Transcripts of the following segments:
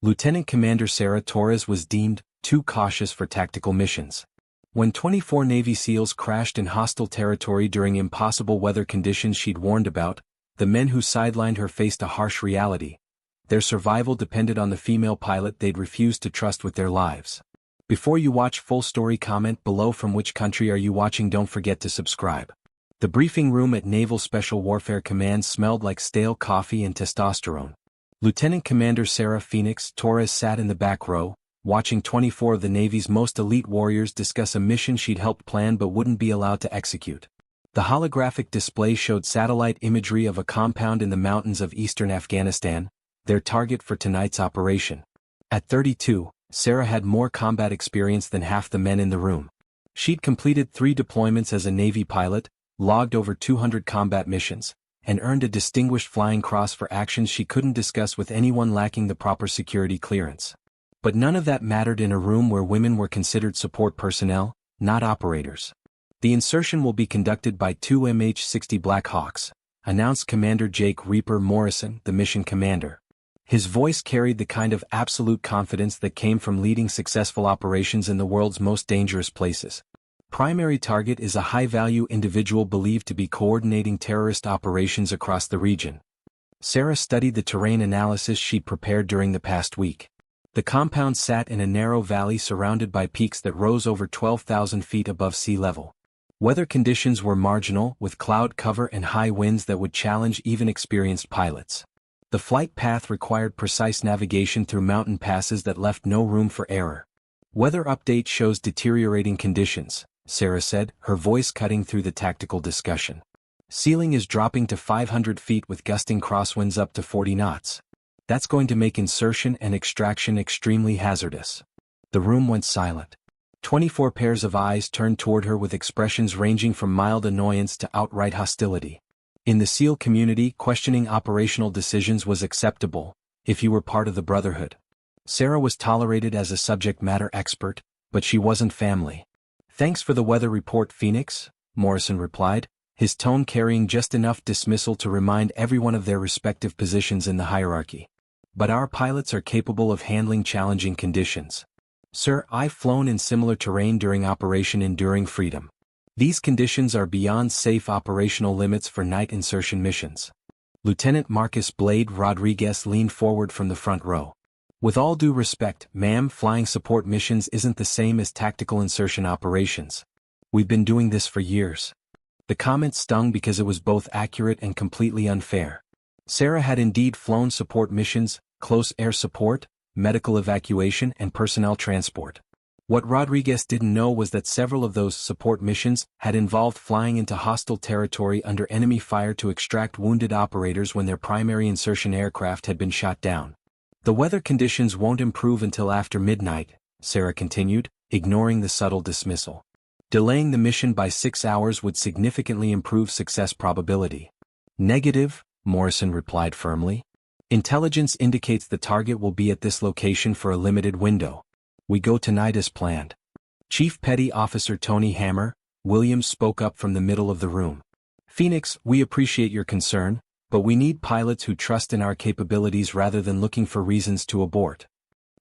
Lieutenant Commander Sarah Torres was deemed too cautious for tactical missions. When 24 Navy SEALs crashed in hostile territory during impossible weather conditions she'd warned about, the men who sidelined her faced a harsh reality. Their survival depended on the female pilot they'd refused to trust with their lives. Before you watch full story, comment below from which country are you watching. Don't forget to subscribe. The briefing room at Naval Special Warfare Command smelled like stale coffee and testosterone. Lieutenant Commander Sarah Phoenix Torres sat in the back row, watching 24 of the Navy's most elite warriors discuss a mission she'd helped plan but wouldn't be allowed to execute. The holographic display showed satellite imagery of a compound in the mountains of eastern Afghanistan, their target for tonight's operation. At 32, Sarah had more combat experience than half the men in the room. She'd completed 3 deployments as a Navy pilot, logged over 200 combat missions, and earned a Distinguished Flying Cross for actions she couldn't discuss with anyone lacking the proper security clearance. But none of that mattered in a room where women were considered support personnel, not operators. The insertion will be conducted by 2 MH-60 Black Hawks, announced Commander Jake Reaper Morrison, the mission commander. His voice carried the kind of absolute confidence that came from leading successful operations in the world's most dangerous places. Primary target is a high-value individual believed to be coordinating terrorist operations across the region. Sarah studied the terrain analysis she'd prepared during the past week. The compound sat in a narrow valley surrounded by peaks that rose over 12,000 feet above sea level. Weather conditions were marginal, with cloud cover and high winds that would challenge even experienced pilots. The flight path required precise navigation through mountain passes that left no room for error. Weather update shows deteriorating conditions, Sarah said, her voice cutting through the tactical discussion. Ceiling is dropping to 500 feet with gusting crosswinds up to 40 knots. That's going to make insertion and extraction extremely hazardous. The room went silent. 24 pairs of eyes turned toward her with expressions ranging from mild annoyance to outright hostility. In the SEAL community, questioning operational decisions was acceptable, if you were part of the Brotherhood. Sarah was tolerated as a subject matter expert, but she wasn't family. "Thanks for the weather report, Phoenix," Morrison replied, his tone carrying just enough dismissal to remind everyone of their respective positions in the hierarchy. "But our pilots are capable of handling challenging conditions. Sir, I've flown in similar terrain during Operation Enduring Freedom. These conditions are beyond safe operational limits for night insertion missions." Lieutenant Marcus Blade Rodriguez leaned forward from the front row. "With all due respect, ma'am, flying support missions isn't the same as tactical insertion operations. We've been doing this for years." The comment stung because it was both accurate and completely unfair. Sarah had indeed flown support missions, close air support, medical evacuation, and personnel transport. What Rodriguez didn't know was that several of those support missions had involved flying into hostile territory under enemy fire to extract wounded operators when their primary insertion aircraft had been shot down. "The weather conditions won't improve until after midnight," Sarah continued, ignoring the subtle dismissal. "Delaying the mission by 6 hours would significantly improve success probability." "Negative," Morrison replied firmly. "Intelligence indicates the target will be at this location for a limited window. We go tonight as planned." Chief Petty Officer Tony Hammer Williams spoke up from the middle of the room. "Phoenix, we appreciate your concern, but we need pilots who trust in our capabilities rather than looking for reasons to abort."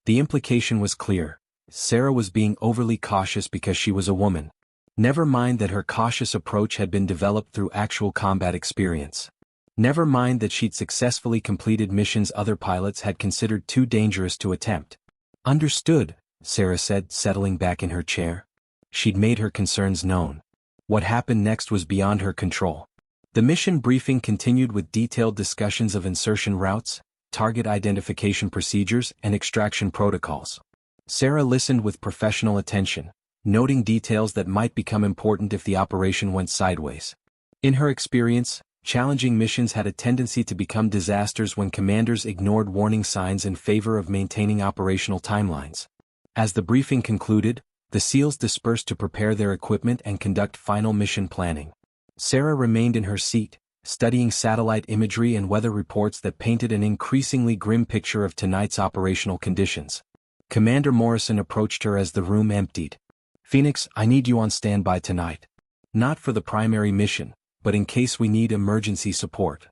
The implication was clear. Sarah was being overly cautious because she was a woman. Never mind that her cautious approach had been developed through actual combat experience. Never mind that she'd successfully completed missions other pilots had considered too dangerous to attempt. "Understood," Sarah said, settling back in her chair. She'd made her concerns known. What happened next was beyond her control. The mission briefing continued with detailed discussions of insertion routes, target identification procedures, and extraction protocols. Sarah listened with professional attention, noting details that might become important if the operation went sideways. In her experience, challenging missions had a tendency to become disasters when commanders ignored warning signs in favor of maintaining operational timelines. As the briefing concluded, the SEALs dispersed to prepare their equipment and conduct final mission planning. Sarah remained in her seat, studying satellite imagery and weather reports that painted an increasingly grim picture of tonight's operational conditions. Commander Morrison approached her as the room emptied. "Phoenix, I need you on standby tonight. Not for the primary mission, but in case we need emergency support."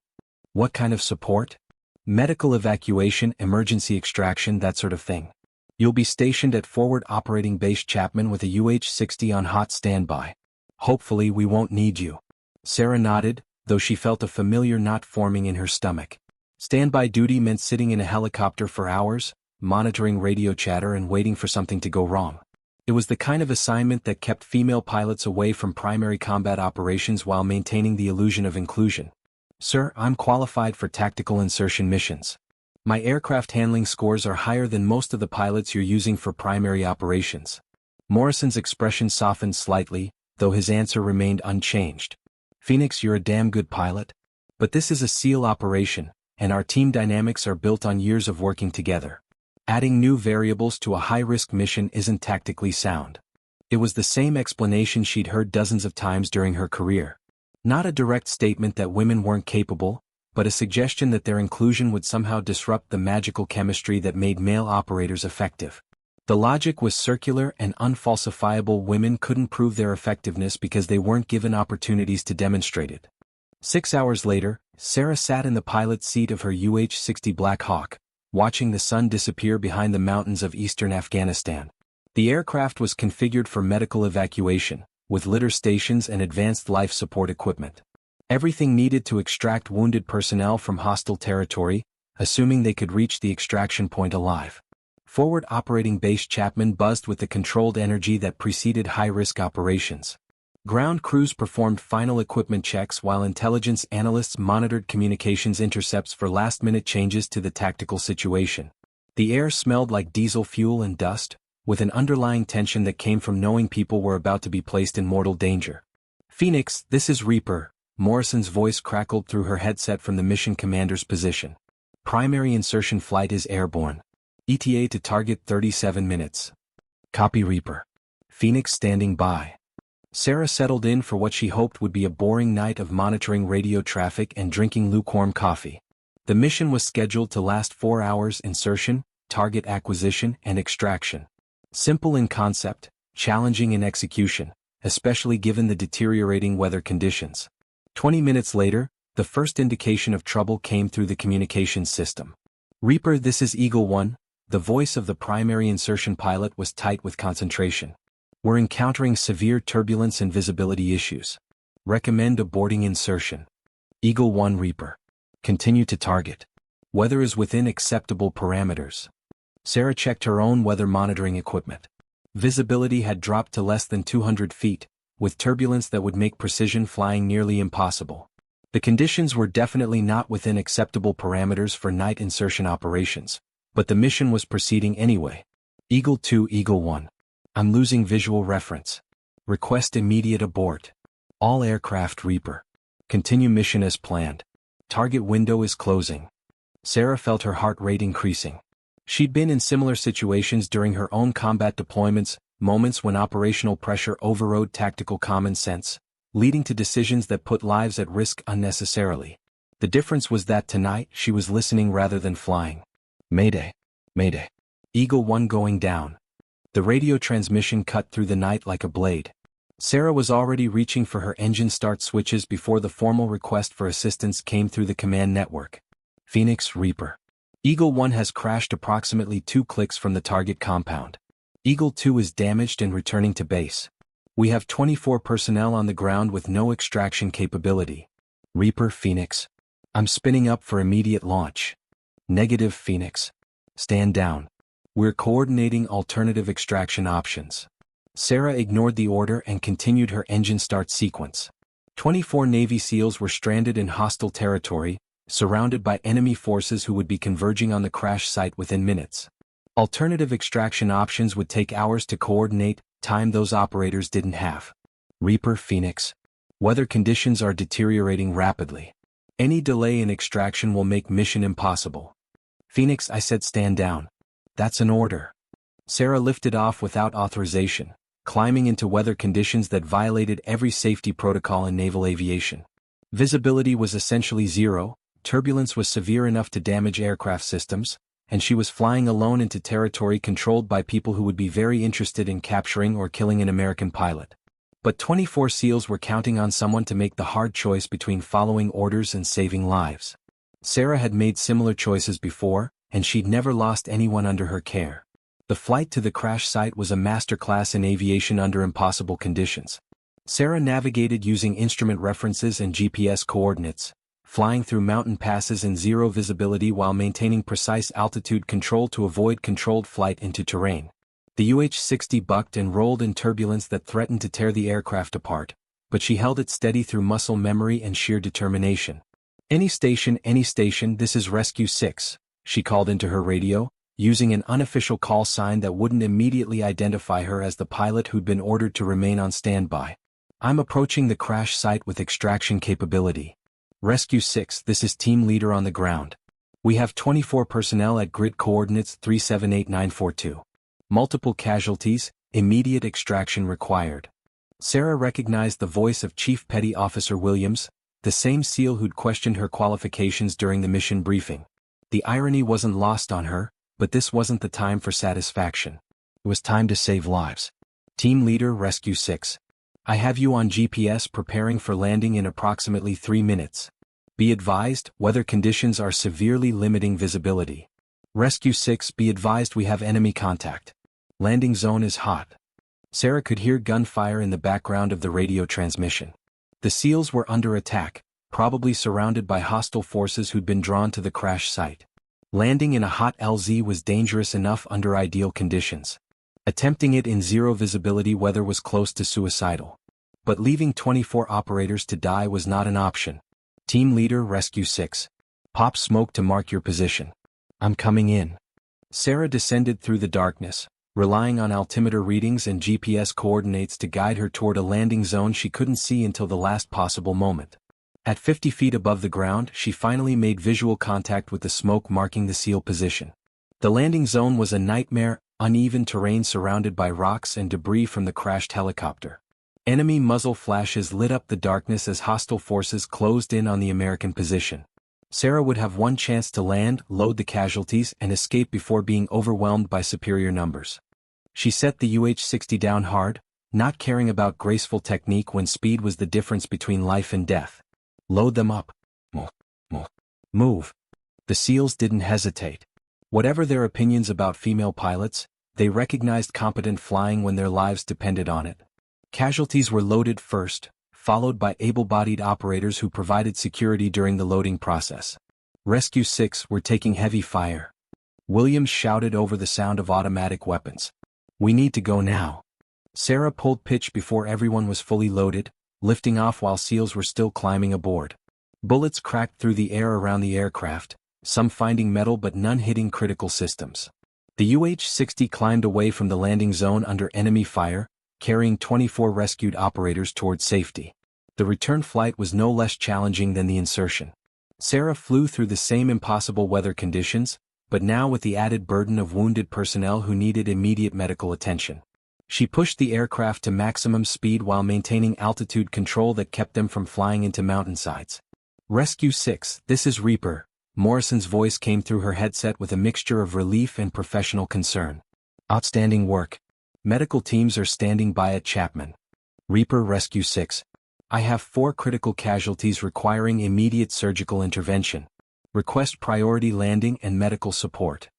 "What kind of support?" Medical evacuation, emergency extraction, that sort of thing. You'll be stationed at Forward Operating Base Chapman with a UH-60 on hot standby. Hopefully we won't need you. Sarah nodded, though she felt a familiar knot forming in her stomach. Standby duty meant sitting in a helicopter for hours, monitoring radio chatter and waiting for something to go wrong. It was the kind of assignment that kept female pilots away from primary combat operations while maintaining the illusion of inclusion. Sir, I'm qualified for tactical insertion missions. My aircraft handling scores are higher than most of the pilots you're using for primary operations. Morrison's expression softened slightly, though his answer remained unchanged. Phoenix, you're a damn good pilot. But this is a SEAL operation, and our team dynamics are built on years of working together. Adding new variables to a high-risk mission isn't tactically sound. It was the same explanation she'd heard dozens of times during her career. Not a direct statement that women weren't capable, but a suggestion that their inclusion would somehow disrupt the magical chemistry that made male operators effective. The logic was circular and unfalsifiable. Women couldn't prove their effectiveness because they weren't given opportunities to demonstrate it. 6 hours later, Sarah sat in the pilot's seat of her UH-60 Black Hawk, watching the sun disappear behind the mountains of eastern Afghanistan. The aircraft was configured for medical evacuation, with litter stations and advanced life support equipment. Everything needed to extract wounded personnel from hostile territory, assuming they could reach the extraction point alive. Forward Operating Base Chapman buzzed with the controlled energy that preceded high-risk operations. Ground crews performed final equipment checks while intelligence analysts monitored communications intercepts for last-minute changes to the tactical situation. The air smelled like diesel fuel and dust, with an underlying tension that came from knowing people were about to be placed in mortal danger. Phoenix, this is Reaper. Morrison's voice crackled through her headset from the mission commander's position. Primary insertion flight is airborne. ETA to target 37 minutes. Copy, Reaper. Phoenix standing by. Sarah settled in for what she hoped would be a boring night of monitoring radio traffic and drinking lukewarm coffee. The mission was scheduled to last 4 hours: insertion, target acquisition, and extraction. Simple in concept, challenging in execution, especially given the deteriorating weather conditions. 20 minutes later, the first indication of trouble came through the communications system. Reaper, this is Eagle 1. The voice of the primary insertion pilot was tight with concentration. We're encountering severe turbulence and visibility issues. Recommend aborting insertion. Eagle 1 Reaper. Continue to target. Weather is within acceptable parameters. Sarah checked her own weather monitoring equipment. Visibility had dropped to less than 200 feet, with turbulence that would make precision flying nearly impossible. The conditions were definitely not within acceptable parameters for night insertion operations, but the mission was proceeding anyway. Eagle 2 Eagle 1. I'm losing visual reference. Request immediate abort. All aircraft Reaper. Continue mission as planned. Target window is closing. Sarah felt her heart rate increasing. She'd been in similar situations during her own combat deployments, moments when operational pressure overrode tactical common sense, leading to decisions that put lives at risk unnecessarily. The difference was that tonight she was listening rather than flying. Mayday. Mayday. Eagle 1 going down. The radio transmission cut through the night like a blade. Sarah was already reaching for her engine start switches before the formal request for assistance came through the command network. Phoenix Reaper. Eagle 1 has crashed approximately 2 clicks from the target compound. Eagle 2 is damaged and returning to base. We have 24 personnel on the ground with no extraction capability. Reaper Phoenix. I'm spinning up for immediate launch. Negative Phoenix. Stand down. We're coordinating alternative extraction options. Sarah ignored the order and continued her engine start sequence. 24 Navy SEALs were stranded in hostile territory, surrounded by enemy forces who would be converging on the crash site within minutes. Alternative extraction options would take hours to coordinate, time those operators didn't have. Reaper Phoenix. Weather conditions are deteriorating rapidly. Any delay in extraction will make mission impossible. Phoenix, I said stand down. That's an order. Sarah lifted off without authorization, climbing into weather conditions that violated every safety protocol in naval aviation. Visibility was essentially zero, turbulence was severe enough to damage aircraft systems, and she was flying alone into territory controlled by people who would be very interested in capturing or killing an American pilot. But 24 SEALs were counting on someone to make the hard choice between following orders and saving lives. Sarah had made similar choices before, and she'd never lost anyone under her care. The flight to the crash site was a masterclass in aviation under impossible conditions. Sarah navigated using instrument references and GPS coordinates, flying through mountain passes in zero visibility while maintaining precise altitude control to avoid controlled flight into terrain. The UH-60 bucked and rolled in turbulence that threatened to tear the aircraft apart, but she held it steady through muscle memory and sheer determination. Any station, this is Rescue 6, she called into her radio, using an unofficial call sign that wouldn't immediately identify her as the pilot who'd been ordered to remain on standby. I'm approaching the crash site with extraction capability. Rescue 6, this is team leader on the ground. We have 24 personnel at grid coordinates 378942. Multiple casualties, immediate extraction required. Sarah recognized the voice of Chief Petty Officer Williams, the same SEAL who'd questioned her qualifications during the mission briefing. The irony wasn't lost on her, but this wasn't the time for satisfaction. It was time to save lives. Team Leader Rescue 6. I have you on GPS preparing for landing in approximately 3 minutes. Be advised, weather conditions are severely limiting visibility. Rescue 6, be advised we have enemy contact. Landing zone is hot. Sarah could hear gunfire in the background of the radio transmission. The SEALs were under attack, probably surrounded by hostile forces who'd been drawn to the crash site. Landing in a hot LZ was dangerous enough under ideal conditions. Attempting it in zero visibility weather was close to suicidal. But leaving 24 operators to die was not an option. Team Leader Rescue 6. Pop smoke to mark your position. I'm coming in. Sarah descended through the darkness, relying on altimeter readings and GPS coordinates to guide her toward a landing zone she couldn't see until the last possible moment. At 50 feet above the ground, she finally made visual contact with the smoke marking the SEAL position. The landing zone was a nightmare, uneven terrain surrounded by rocks and debris from the crashed helicopter. Enemy muzzle flashes lit up the darkness as hostile forces closed in on the American position. Sarah would have one chance to land, load the casualties, and escape before being overwhelmed by superior numbers. She set the UH-60 down hard, not caring about graceful technique when speed was the difference between life and death. Load them up. Move. The SEALs didn't hesitate. Whatever their opinions about female pilots, they recognized competent flying when their lives depended on it. Casualties were loaded first, followed by able-bodied operators who provided security during the loading process. Rescue 6 were taking heavy fire. Williams shouted over the sound of automatic weapons. We need to go now. Sarah pulled pitch before everyone was fully loaded, lifting off while SEALs were still climbing aboard. Bullets cracked through the air around the aircraft, some finding metal but none hitting critical systems. The UH-60 climbed away from the landing zone under enemy fire, carrying 24 rescued operators toward safety. The return flight was no less challenging than the insertion. Sarah flew through the same impossible weather conditions, but now with the added burden of wounded personnel who needed immediate medical attention. She pushed the aircraft to maximum speed while maintaining altitude control that kept them from flying into mountainsides. Rescue 6, this is Reaper. Morrison's voice came through her headset with a mixture of relief and professional concern. Outstanding work. Medical teams are standing by at Chapman. Reaper Rescue 6. I have 4 critical casualties requiring immediate surgical intervention. Request priority landing and medical support.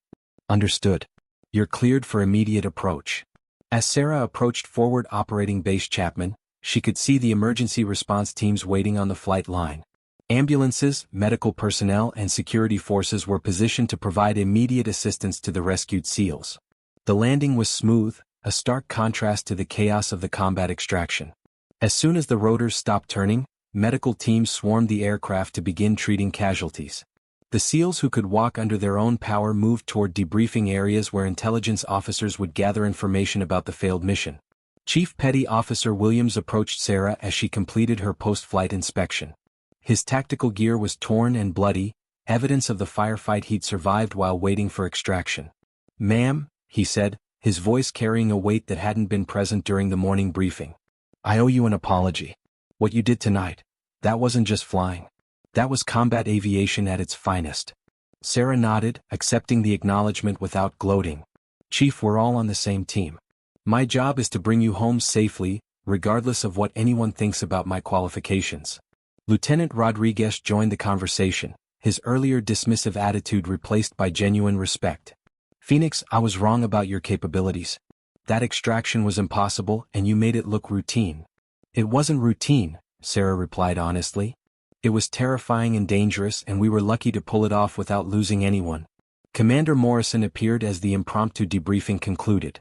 Understood. You're cleared for immediate approach. As Sarah approached Forward Operating Base Chapman, she could see the emergency response teams waiting on the flight line. Ambulances, medical personnel, and security forces were positioned to provide immediate assistance to the rescued SEALs. The landing was smooth, a stark contrast to the chaos of the combat extraction. As soon as the rotors stopped turning, medical teams swarmed the aircraft to begin treating casualties. The SEALs who could walk under their own power moved toward debriefing areas where intelligence officers would gather information about the failed mission. Chief Petty Officer Williams approached Sarah as she completed her post-flight inspection. His tactical gear was torn and bloody, evidence of the firefight he'd survived while waiting for extraction. "Ma'am," he said, his voice carrying a weight that hadn't been present during the morning briefing. "I owe you an apology. What you did tonight, that wasn't just flying. That was combat aviation at its finest." Sarah nodded, accepting the acknowledgement without gloating. "Chief, we're all on the same team. My job is to bring you home safely, regardless of what anyone thinks about my qualifications." Lieutenant Rodriguez joined the conversation, his earlier dismissive attitude replaced by genuine respect. "Phoenix, I was wrong about your capabilities. That extraction was impossible and you made it look routine." "It wasn't routine," Sarah replied honestly. "It was terrifying and dangerous, and we were lucky to pull it off without losing anyone." Commander Morrison appeared as the impromptu debriefing concluded.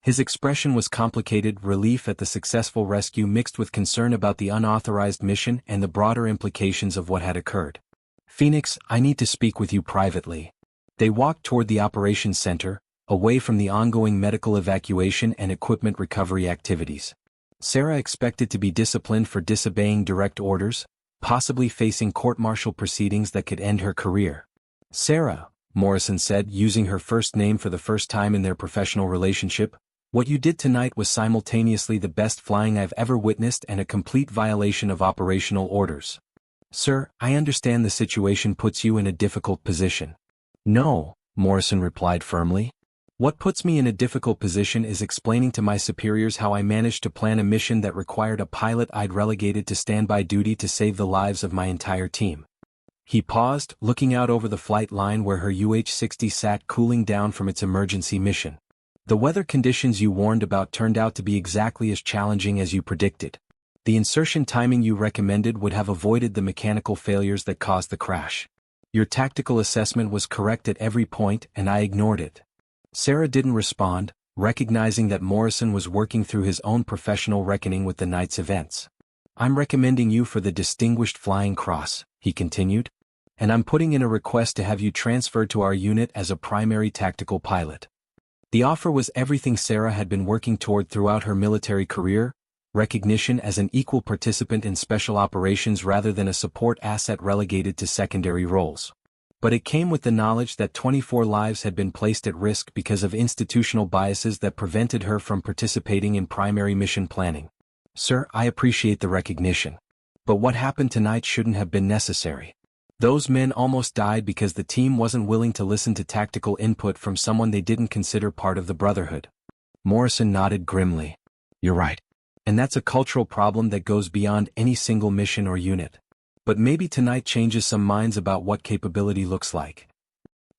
His expression was complicated, relief at the successful rescue mixed with concern about the unauthorized mission and the broader implications of what had occurred. "Phoenix, I need to speak with you privately." They walked toward the operations center, away from the ongoing medical evacuation and equipment recovery activities. Sarah expected to be disciplined for disobeying direct orders, possibly facing court-martial proceedings that could end her career. "Sarah," Morrison said, using her first name for the first time in their professional relationship, "what you did tonight was simultaneously the best flying I've ever witnessed and a complete violation of operational orders." "Sir, I understand the situation puts you in a difficult position." "No," Morrison replied firmly. "What puts me in a difficult position is explaining to my superiors how I managed to plan a mission that required a pilot I'd relegated to standby duty to save the lives of my entire team." He paused, looking out over the flight line where her UH-60 sat cooling down from its emergency mission. "The weather conditions you warned about turned out to be exactly as challenging as you predicted. The insertion timing you recommended would have avoided the mechanical failures that caused the crash. Your tactical assessment was correct at every point, and I ignored it." Sarah didn't respond, recognizing that Morrison was working through his own professional reckoning with the night's events. "I'm recommending you for the Distinguished Flying Cross," he continued, "and I'm putting in a request to have you transferred to our unit as a primary tactical pilot." The offer was everything Sarah had been working toward throughout her military career: recognition as an equal participant in special operations rather than a support asset relegated to secondary roles. But it came with the knowledge that 24 lives had been placed at risk because of institutional biases that prevented her from participating in primary mission planning. "Sir, I appreciate the recognition. But what happened tonight shouldn't have been necessary. Those men almost died because the team wasn't willing to listen to tactical input from someone they didn't consider part of the Brotherhood." Morrison nodded grimly. "You're right. And that's a cultural problem that goes beyond any single mission or unit. But maybe tonight changes some minds about what capability looks like."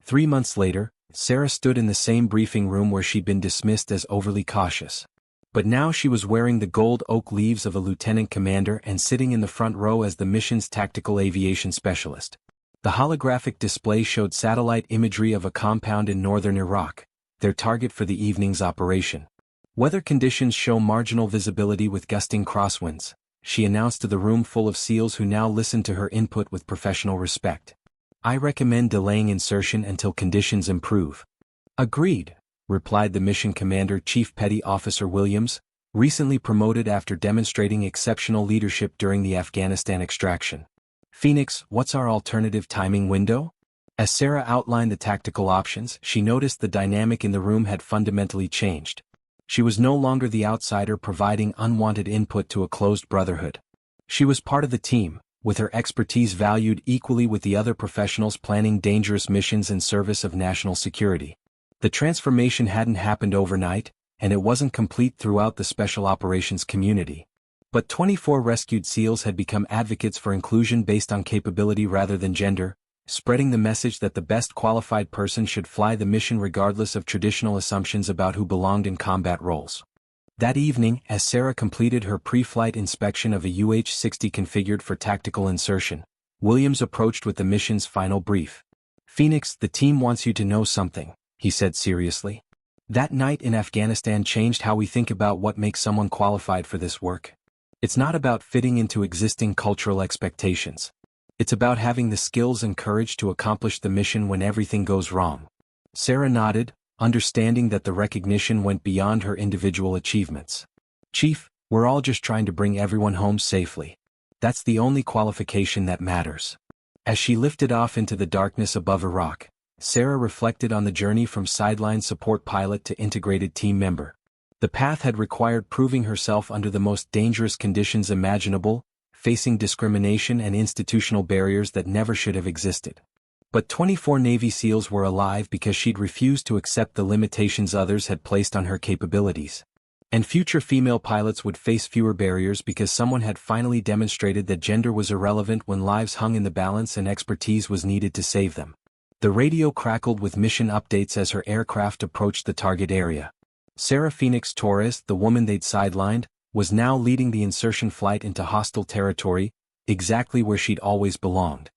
3 months later, Sarah stood in the same briefing room where she'd been dismissed as overly cautious. But now she was wearing the gold oak leaves of a lieutenant commander and sitting in the front row as the mission's tactical aviation specialist. The holographic display showed satellite imagery of a compound in northern Iraq, their target for the evening's operation. "Weather conditions show marginal visibility with gusting crosswinds," she announced to the room full of SEALs who now listened to her input with professional respect. "I recommend delaying insertion until conditions improve." "Agreed," replied the mission commander, Chief Petty Officer Williams, recently promoted after demonstrating exceptional leadership during the Afghanistan extraction. "Phoenix, what's our alternative timing window?" As Sarah outlined the tactical options, she noticed the dynamic in the room had fundamentally changed. She was no longer the outsider providing unwanted input to a closed brotherhood. She was part of the team, with her expertise valued equally with the other professionals planning dangerous missions in service of national security. The transformation hadn't happened overnight, and it wasn't complete throughout the special operations community. But 24 rescued SEALs had become advocates for inclusion based on capability rather than gender, spreading the message that the best qualified person should fly the mission regardless of traditional assumptions about who belonged in combat roles. That evening, as Sarah completed her pre-flight inspection of a UH-60 configured for tactical insertion, Williams approached with the mission's final brief. "Phoenix, the team wants you to know something," he said seriously. "That night in Afghanistan changed how we think about what makes someone qualified for this work. It's not about fitting into existing cultural expectations. It's about having the skills and courage to accomplish the mission when everything goes wrong." Sarah nodded, understanding that the recognition went beyond her individual achievements. "Chief, we're all just trying to bring everyone home safely. That's the only qualification that matters." As she lifted off into the darkness above Iraq, Sarah reflected on the journey from sidelined support pilot to integrated team member. The path had required proving herself under the most dangerous conditions imaginable, facing discrimination and institutional barriers that never should have existed. But 24 Navy SEALs were alive because she'd refused to accept the limitations others had placed on her capabilities. And future female pilots would face fewer barriers because someone had finally demonstrated that gender was irrelevant when lives hung in the balance and expertise was needed to save them. The radio crackled with mission updates as her aircraft approached the target area. Sarah Phoenix Torres, the woman they'd sidelined, was now leading the insertion flight into hostile territory, exactly where she'd always belonged.